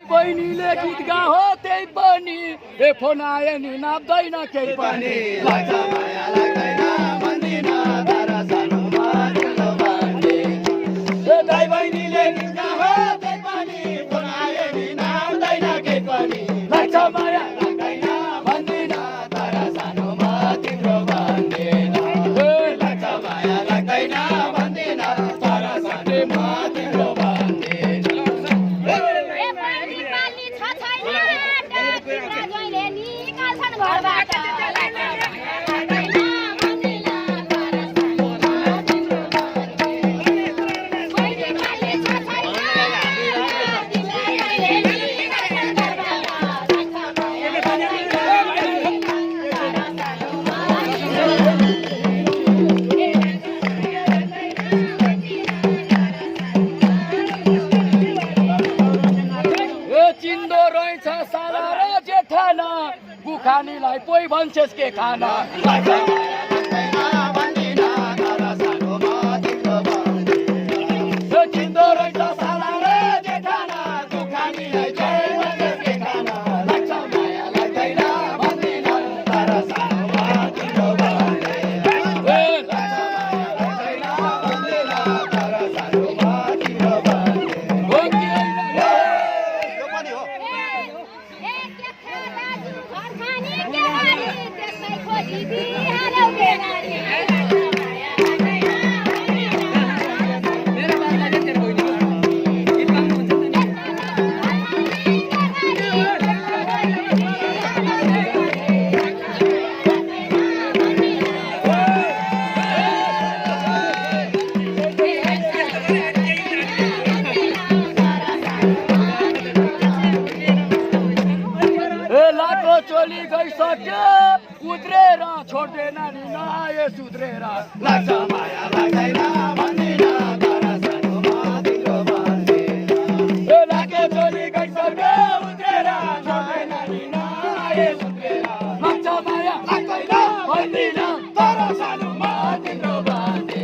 बहिनीले गीत गाहो त्यही पनि ए फोन आयो नि नाप्दैन केही पनि लाग्छ माया लाग्दैन भन्दिन तर सानोमा तिम्रो भन्ने ए दाइ बहिनीले गीत गाहो त्यही पनि फोन आयो नि नाप्दैन केही पनि लाग्छ माया लाग्दैन भन्दिन तर सानोमा तिम्रो भन्ने लाग्छ माया लाग्दैन भन्दिन तर सानोमा तिम्रो भन्ने खानीलाई पोइ भन्छेस् के खाना चिन्दो रहेछ साला र जेठाना दुखानीलाई पोइ भन्छेस् के खाना लाग्छ माया लाग्दैन भन्दिन तर सानोमा तिम्रो भन्ने लाग्छ माया लाग्दैन भन्दिन तर सानोमा तिम्रो भन्ने हो कि होइन यो पनि हो चोली गइसक्यो उद्रेर छोड्दैन नि नआए सुध्रेर लाग्छ माया लाग्दैन भन्दिन तर सानोमा तिम्रो भन्ने लाग्यो चोली गइसक्यो उद्रेर छोड्दैन नि नआए सुध्रेर लाग्छ माया लाग्दैन भन्दिन तर सानोमा तिम्रो भन्ने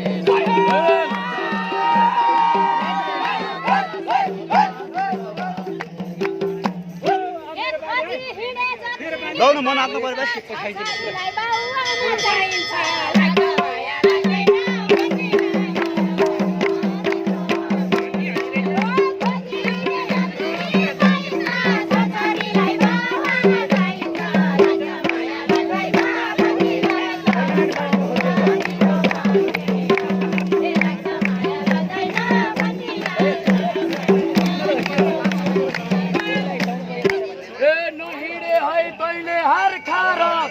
लाउनु मन आफ्नो परिवार सिक्को खाइदिनु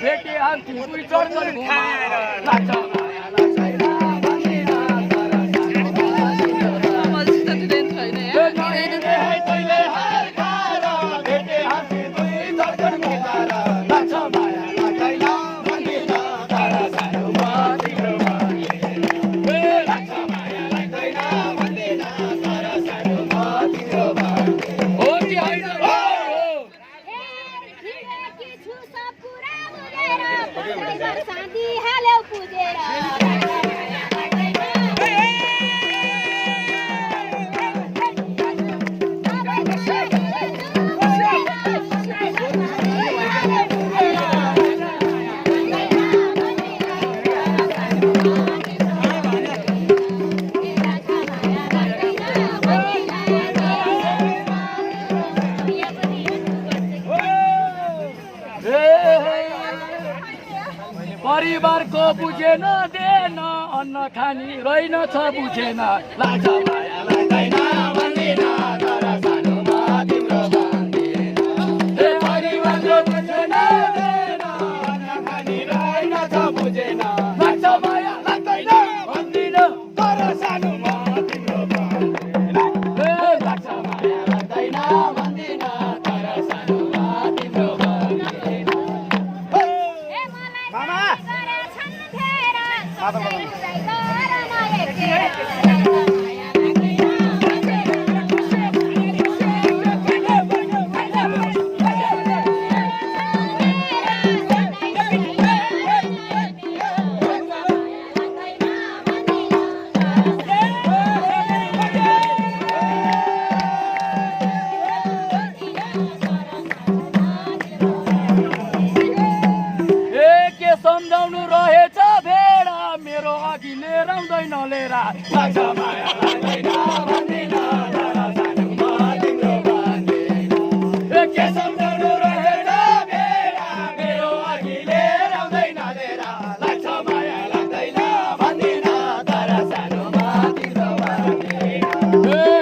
भेटे हान्थी उही चढ्छन् खाएर लाग्छ माया लाग्दैन भन्दिन तर सानोमा तैँले हार खाएर भेटे हान्थी उही चढ्छन् खाएर लाग्छ माया लाग्दैन भन्दिन तर सानोमा तिम्रो भन्ने लाग्छ माया लाग्दैन भन्दिन तर सानोमा तिम्रो भन्ने हो कि होइन साथी हाल्यो पुजेर परिवारको बुझेन देन अन्न खानी रहेनछ बुझेन लाग्छ माया लाग्दैन भन्दिन तर सानोमा तिम्रो भन्ने परिवारको बुझेन देन अन्न खानी रहेनछ बुझेन लाग्छ माया लाग्दैन भन्दिन तर सानोमा तिम्रो भन्ने लाग्छ माया लाग्दैन भन्दिन तर सानोमा तिम्रो भन्ने मामा आउँदैन लिएर लाग्छ माया लाग्दैन भन्दिन तर सानोमा तिम्रो भन्दिन के सम्झनु रहेछ मेरा मेरो अघि लिएर आउँदैन लिएर लाग्छ माया लाग्दैन भन्दिन तर सानोमा तिम्रो भन्दिन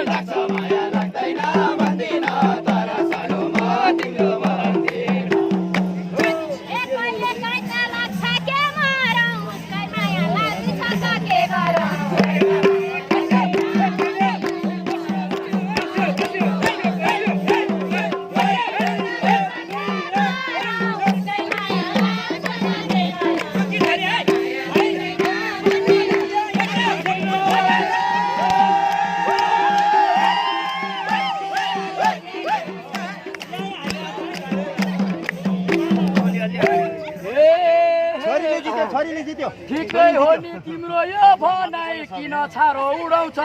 लाग्छ माया लाग्दैन भन्दिन तर सानोमा तिम्रो भन्दिन छोरीले जित्यो ठिकै हो नि तिम्रो यो भनाइ किन छारो उडाउँछ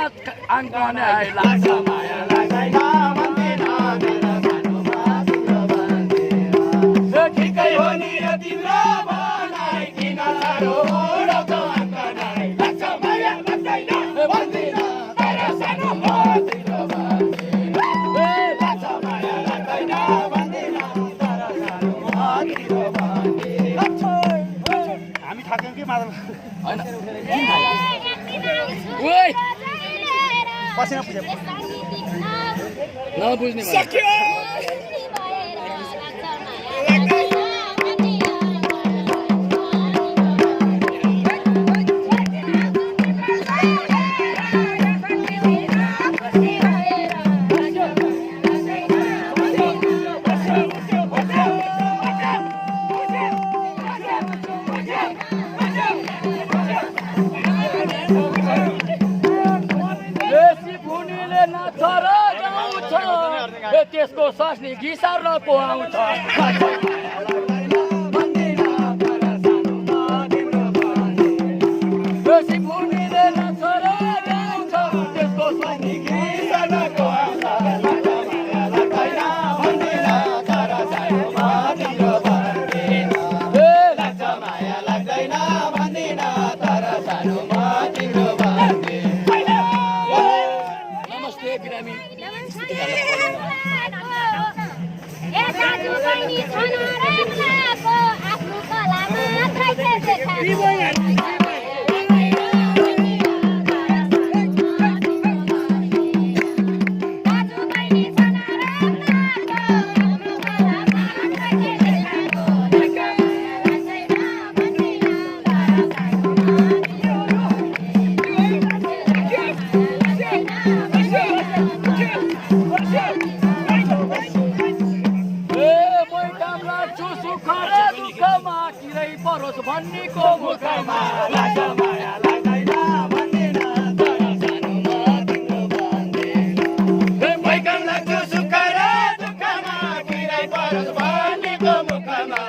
आङ्कने लाग्छ माया लाग्दैन भन्दिन तर सानोमा तिम्रो भन्दिन ठिकै हो नि यो तिम्रो भनाइ किन छारो उडाउँछ आङ्कने लाग्छ माया लाग्दैन भन्दिन तर सानोमा तिम्रो भन्दिन लाग्छ माया लाग्दैन भन्दिन तर सानोमा तिम्रो भन्दिन हामी थाक्यौँ कि मादल हैन ओइ पसिना पुजे नबुझ्ने त्यसको सस्नी घिसार्नको आउँछ सिफुनीले नछर गाउँछ त्यसको सस्नी घिसार्नको आउँछ लाग्दैन भन्दिन तर सानोमा तिम्रो भन्दिन लाग्छ माया लाग्दैन भन्दिन तर सानोमा तिम्रो भन्दिन नमस्ते बिरामी भन्नेको मुखमा लाग्छ माया लाग्दैन भन्दिन तर सानोमा तिम्रो भन्दिन मै काम लाग्छ सुख र दुःखमा किरै परोस् भन्नेको मुखमा